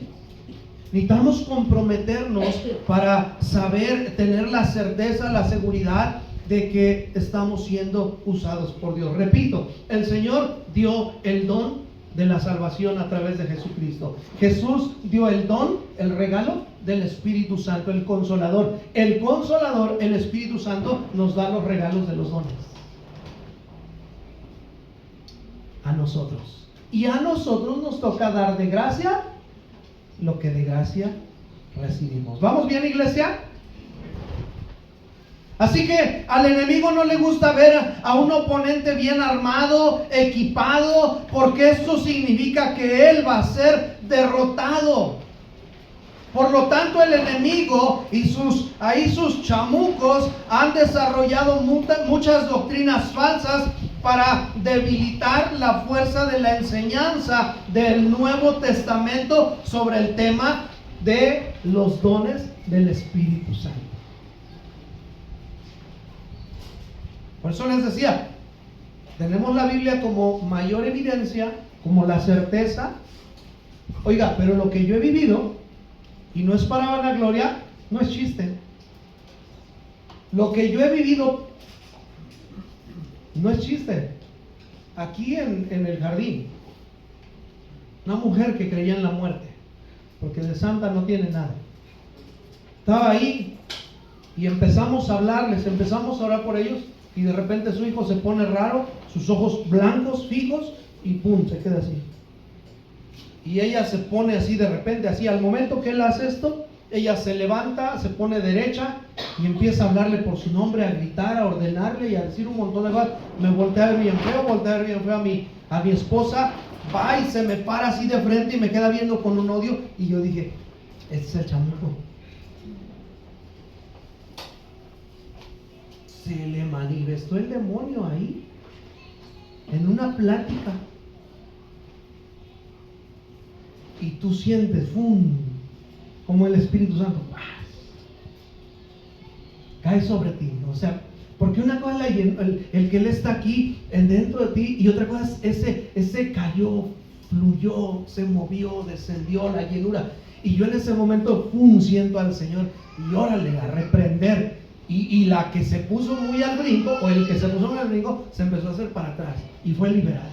A: Necesitamos comprometernos para saber, tener la certeza, la seguridad de que estamos siendo usados por Dios. Repito, el Señor dio el don de la salvación a través de Jesucristo. Jesús dio el don, el regalo del Espíritu Santo, el Consolador. El Consolador, el Espíritu Santo, nos da los regalos de los dones a nosotros. y a nosotros nos toca dar de gracia lo que de gracia recibimos. ¿Vamos bien, iglesia? Así que al enemigo no le gusta ver a un oponente bien armado, equipado, porque esto significa que él va a ser derrotado. Por lo tanto, el enemigo y sus chamucos han desarrollado muchas doctrinas falsas para debilitar la fuerza de la enseñanza del Nuevo Testamento sobre el tema de los dones del Espíritu Santo. Por eso les decía, tenemos la Biblia como mayor evidencia, como la certeza. Oiga, pero lo que yo he vivido, y no es para vanagloria, no es chiste. Lo que yo he vivido no es chiste. Aquí en el jardín, una mujer que creía en la muerte, porque de santa no tiene nada, estaba ahí y empezamos a hablarles, empezamos a orar por ellos, y de repente su hijo se pone raro, sus ojos blancos, fijos, y pum, se queda así. Y ella se pone así de repente, así, al momento que él hace esto, ella se levanta, se pone derecha y empieza a hablarle por su nombre, a gritar, a ordenarle y a decir un montón de cosas. Me voltea a ver bien feo, a mi esposa, va y se me para así de frente y me queda viendo con un odio. Y yo dije, este es el chamuco. Se le manifestó el demonio ahí, en una plática. Y tú sientes, ¡fum!, como el Espíritu Santo cae sobre ti. O sea, porque una cosa es el que Él está aquí dentro de ti, y otra cosa es ese cayó, fluyó, se movió, descendió la llenura. Y yo en ese momento, ¡pum!, siento al Señor y órale, a reprender. Y la que se puso muy al brinco, o el que se puso muy al brinco, se empezó a hacer para atrás y fue liberada.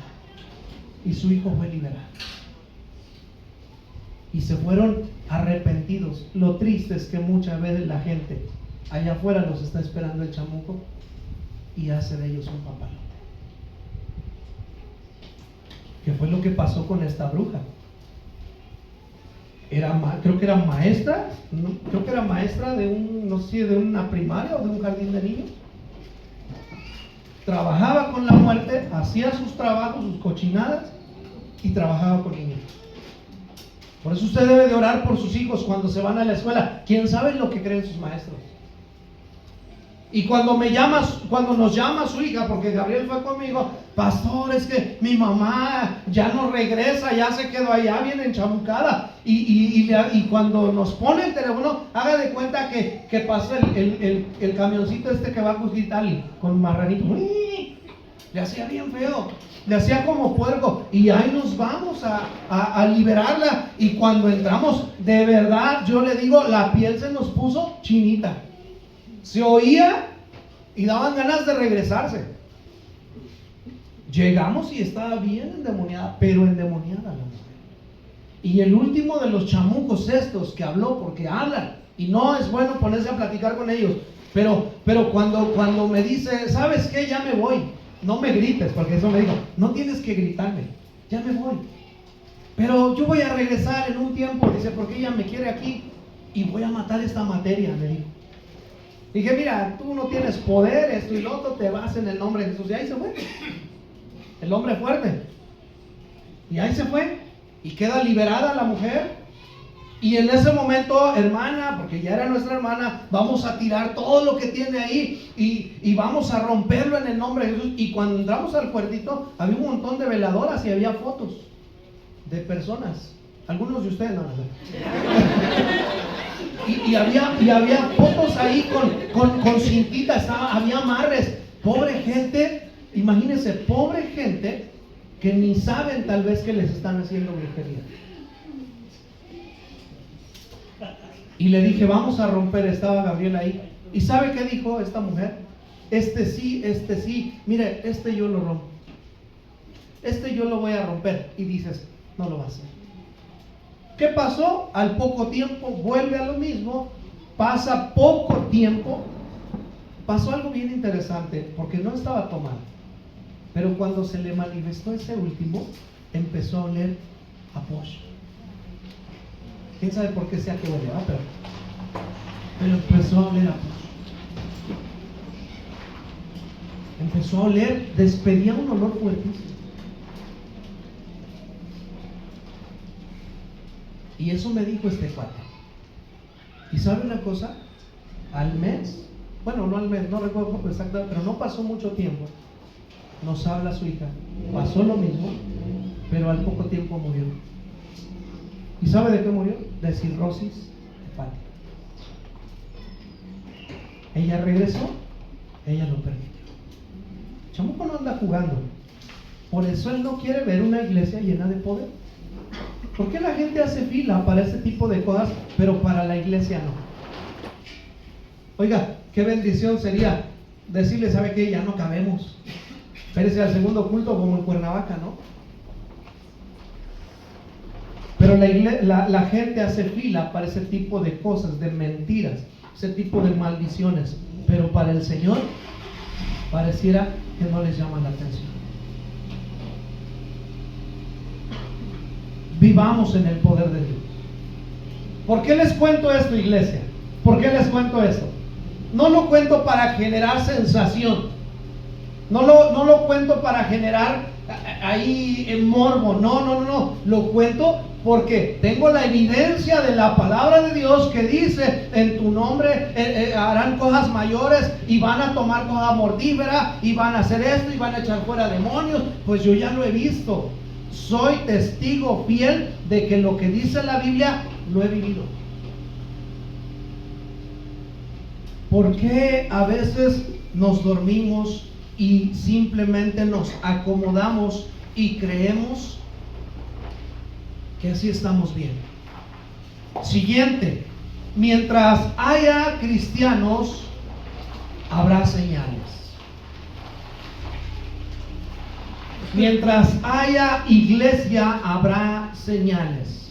A: Y su hijo fue liberado. Y se fueron arrepentidos. Lo triste es que muchas veces la gente allá afuera los está esperando el chamuco y hace de ellos un papalote. ¿Qué fue lo que pasó con esta bruja? Creo que era maestra, ¿no? Creo que era maestra de de una primaria o de un jardín de niños. Trabajaba con la muerte, hacía sus trabajos, sus cochinadas, y trabajaba con niños. Por eso usted debe de orar por sus hijos cuando se van a la escuela. ¿Quién sabe lo que creen sus maestros? Y cuando nos llama su hija, porque Gabriel fue conmigo, pastor, es que mi mamá ya no regresa, ya se quedó allá bien enchamucada. Y cuando nos pone el teléfono, haga de cuenta que pasa el camioncito que va a Cusquitali con marranito. ¡Uy! Le hacía bien feo, le hacía como puerco. Y ahí nos vamos a liberarla. Y cuando entramos, de verdad, yo le digo, la piel se nos puso chinita. Se oía y daban ganas de regresarse. Llegamos y estaba bien endemoniada, pero endemoniada la mujer. Y el último de los chamucos estos que habló, porque hablan, y no es bueno ponerse a platicar con ellos, pero cuando me dice, ¿sabes qué? Ya me voy. No me grites, porque eso me dijo, no tienes que gritarme, ya me voy. Pero yo voy a regresar en un tiempo, dice, porque ella me quiere aquí y voy a matar esta materia, me dijo. Dije, mira, tú no tienes poder, esto y lo otro, te vas en el nombre de Jesús. Y ahí se fue, el hombre fuerte. Y ahí se fue, y queda liberada la mujer. Y en ese momento, hermana, porque ya era nuestra hermana, vamos a tirar todo lo que tiene ahí y vamos a romperlo en el nombre de Jesús. Y cuando entramos al cuartito, había un montón de veladoras y había fotos de personas. Algunos de ustedes no. Y había fotos ahí con cintitas, había amarres. Pobre gente, imagínense, pobre gente que ni saben tal vez que les están haciendo brujería. Y le dije, vamos a romper, estaba Gabriel ahí. ¿Y sabe qué dijo esta mujer? Sí, mire, yo lo rompo. Yo lo voy a romper. Y dices, no lo va a hacer. ¿Qué pasó? Al poco tiempo vuelve a lo mismo, pasa poco tiempo, pasó algo bien interesante, porque no estaba tomado, pero cuando se le manifestó ese último, empezó a oler a pollo. ¿Quién sabe por qué sea que huele? Pero empezó a oler a pollo. Empezó a oler, despedía un olor fuertísimo. Y eso me dijo este cuate. ¿Y sabe una cosa? Al mes, bueno, no al mes, no recuerdo exactamente, pero no pasó mucho tiempo. Nos habla su hija. Pasó lo mismo, pero al poco tiempo murió. ¿Y sabe de qué murió? De cirrosis hepática. Ella regresó, ella lo permitió. El chamuco no anda jugando. Por eso él no quiere ver una iglesia llena de poder. ¿Por qué la gente hace fila para ese tipo de cosas, pero para la iglesia no? Oiga, qué bendición sería decirle, ¿sabe qué? Ya no cabemos. Espérese al segundo culto como en Cuernavaca, ¿no? Pero la gente hace fila para ese tipo de cosas, de mentiras, ese tipo de maldiciones. Pero para el Señor pareciera que no les llama la atención. Vivamos en el poder de Dios. ¿Por qué les cuento esto, iglesia? ¿Por qué les cuento esto? No lo cuento para generar sensación. No lo cuento para generar ahí morbo. No. Lo cuento porque tengo la evidencia de la palabra de Dios que dice: en tu nombre harán cosas mayores y van a tomar cosa mortífera y van a hacer esto y van a echar fuera demonios. Pues yo ya lo he visto. Soy testigo fiel de que lo que dice la Biblia lo he vivido. ¿Por qué a veces nos dormimos y simplemente nos acomodamos y creemos que así estamos bien? Siguiente, mientras haya cristianos, habrá señales. Mientras haya iglesia, habrá señales.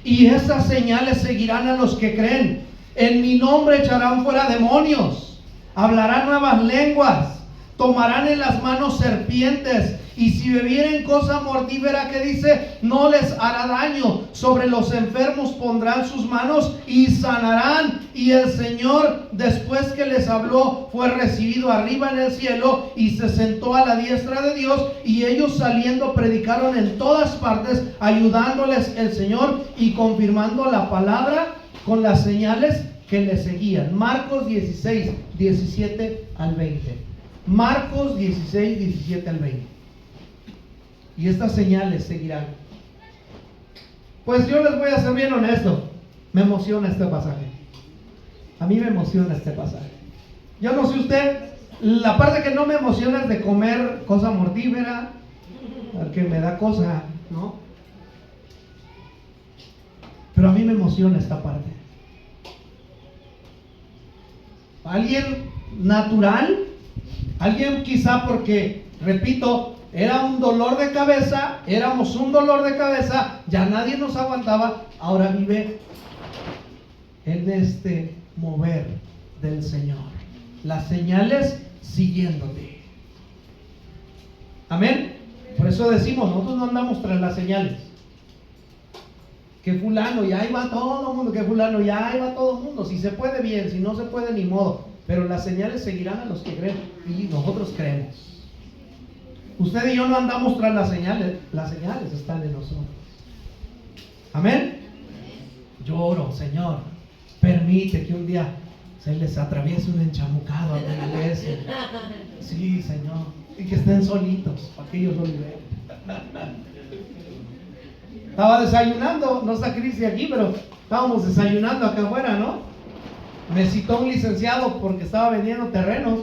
A: Y esas señales seguirán a los que creen. En mi nombre echarán fuera demonios, hablarán nuevas lenguas, tomarán en las manos serpientes, y si bebieren cosa mortífera, que dice, no les hará daño. Sobre los enfermos pondrán sus manos y sanarán. Y el Señor, después que les habló, fue recibido arriba en el cielo y se sentó a la diestra de Dios. Y ellos, saliendo, predicaron en todas partes, ayudándoles el Señor y confirmando la palabra con las señales que le seguían. Marcos 16, 17 al 20. Marcos 16, 17 al 20. Y estas señales seguirán. Pues yo les voy a ser bien honesto. Me emociona este pasaje. A mí me emociona este pasaje. Yo no sé usted, la parte que no me emociona es de comer cosa mortífera, que me da cosa, ¿no? Pero a mí me emociona esta parte. Alguien natural, alguien quizá porque, repito, era un dolor de cabeza, éramos un dolor de cabeza, ya nadie nos aguantaba, ahora vive en este mover del Señor. Las señales siguiéndote. Amén. Por eso decimos, nosotros no andamos tras las señales. Que fulano, y ahí va todo el mundo, que fulano, y ahí va todo el mundo. Si se puede bien, si no se puede ni modo. Pero las señales seguirán a los que creen, y nosotros creemos. Usted y yo no andamos tras las señales están en nosotros. Amén. Lloro, Señor, permite que un día se les atraviese un enchamucado a la iglesia. Sí, Señor, y que estén solitos para que ellos lo liberen. Estaba desayunando, no está Cristi aquí, pero estábamos desayunando acá afuera, ¿no? Me citó un licenciado porque estaba vendiendo terrenos.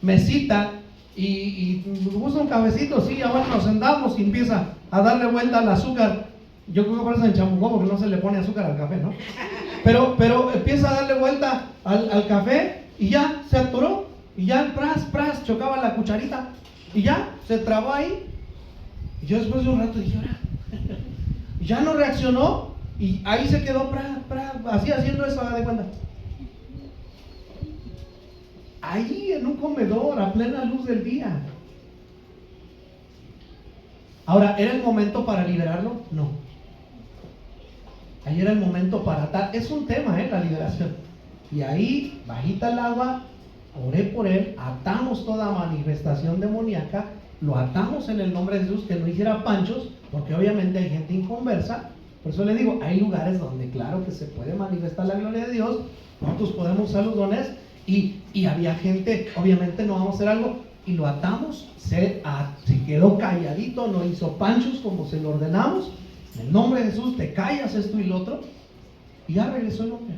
A: Me cita y nos gusta un cafecito, sí, ahora nos sentamos y empieza a darle vuelta al azúcar. Yo creo que parece en chamucó porque no se le pone azúcar al café, ¿no? Pero empieza a darle vuelta al café y ya se atoró. Y ya pras, chocaba la cucharita y ya se trabó ahí. Y yo después de un rato dije, ahora, y ya no reaccionó y ahí se quedó así haciendo eso, haga de cuenta. Ahí en un comedor a plena luz del día. Ahora, ¿era el momento para liberarlo? No. Ahí era el momento para atar. Es un tema, la liberación. Y ahí, bajita el agua, oré por él, atamos toda manifestación demoníaca, lo atamos en el nombre de Jesús, que no hiciera panchos, porque obviamente hay gente inconversa. Por eso le digo, hay lugares donde claro que se puede manifestar la gloria de Dios, nosotros podemos usar los dones, y había gente, obviamente no vamos a hacer algo, y lo atamos, se quedó calladito, no hizo panchos como se lo ordenamos, en el nombre de Jesús, te callas esto y lo otro, y ya regresó el hombre.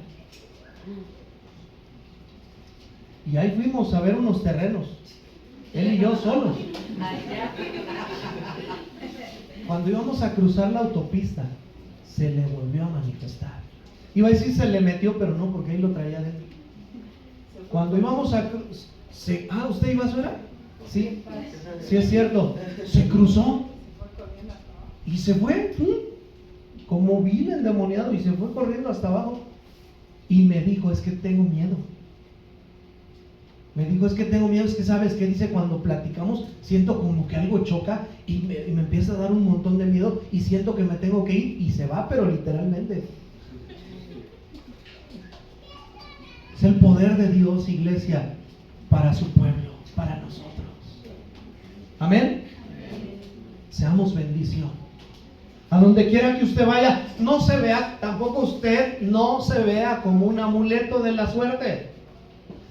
A: Y ahí fuimos a ver unos terrenos, él y yo solos. Cuando íbamos a cruzar la autopista, se le volvió a manifestar. Iba a decir se le metió, pero no, porque ahí lo traía dentro. Cuando íbamos a cruzar, ¿usted iba a su era? Sí, sí es cierto. Se cruzó y se fue, como vil endemoniado, y se fue corriendo hasta abajo. Y me dijo, es que tengo miedo. Me dijo, es que tengo miedo, es que sabes que dice, cuando platicamos siento como que algo choca y me empieza a dar un montón de miedo y siento que me tengo que ir, y se va, pero literalmente. Es el poder de Dios, iglesia, para su pueblo, para nosotros. Amén. Seamos bendición. A donde quiera que usted vaya, no se vea, tampoco usted no se vea como un amuleto de la suerte.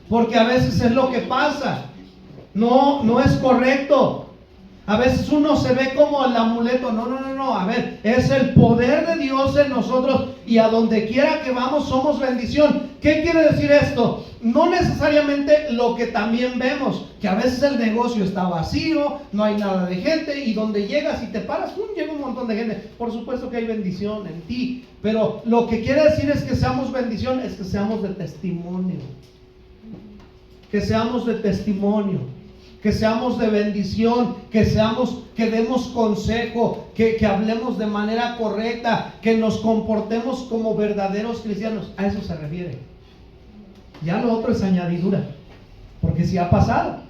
A: Porque a veces es lo que pasa. No es correcto. A veces uno se ve como el amuleto. No. A ver, es el poder de Dios en nosotros, y a donde quiera que vamos somos bendición. ¿Qué quiere decir esto? No necesariamente lo que también vemos, que a veces el negocio está vacío, no hay nada de gente, y donde llegas y te paras, llega un montón de gente. Por supuesto que hay bendición en ti, pero lo que quiere decir es que seamos bendición, es que seamos de testimonio. Que seamos de testimonio, que seamos de bendición, que demos consejo, que hablemos de manera correcta, que nos comportemos como verdaderos cristianos. A eso se refiere. Ya lo otro es añadidura, porque si ha pasado,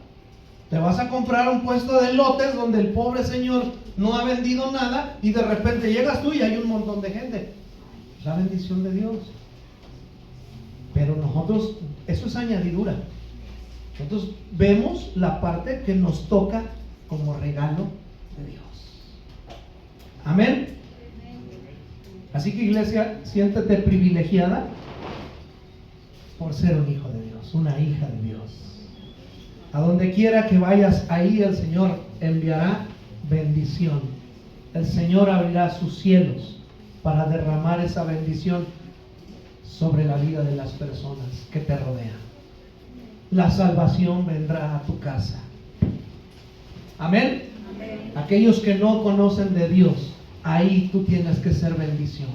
A: te vas a comprar un puesto de lotes donde el pobre señor no ha vendido nada, y de repente llegas tú y hay un montón de gente. La bendición de Dios. Pero nosotros, eso es añadidura. Nosotros vemos la parte que nos toca como regalo de Dios. Amén. Así que, iglesia, siéntete privilegiada por ser un hijo de Dios, una hija de Dios. A donde quiera que vayas, ahí el Señor enviará bendición. El Señor abrirá sus cielos para derramar esa bendición sobre la vida de las personas que te rodean. La salvación vendrá a tu casa. Amén. Amén. Aquellos que no conocen de Dios, ahí tú tienes que ser bendición.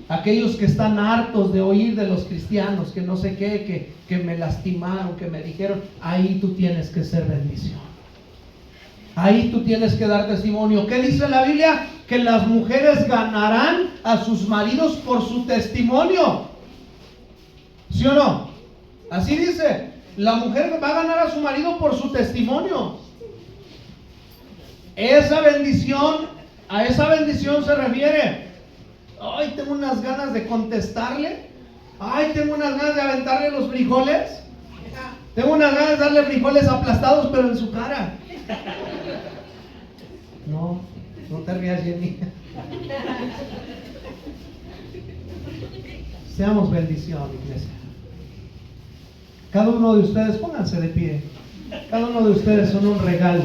A: Aquellos que están hartos de oír de los cristianos, que no sé qué, que me lastimaron, que me dijeron, ahí tú tienes que ser bendición. Ahí tú tienes que dar testimonio. ¿Qué dice la Biblia? Que las mujeres ganarán a sus maridos por su testimonio. ¿Sí o no? Así dice. La mujer va a ganar a su marido por su testimonio. Esa bendición, a esa bendición se refiere. Ay, tengo unas ganas de contestarle. Ay, tengo unas ganas de aventarle los frijoles. Tengo unas ganas de darle frijoles aplastados, pero en su cara. No te rías, Jenny. Seamos bendición, iglesia. Cada uno de ustedes, pónganse de pie. Cada uno de ustedes son un regalo.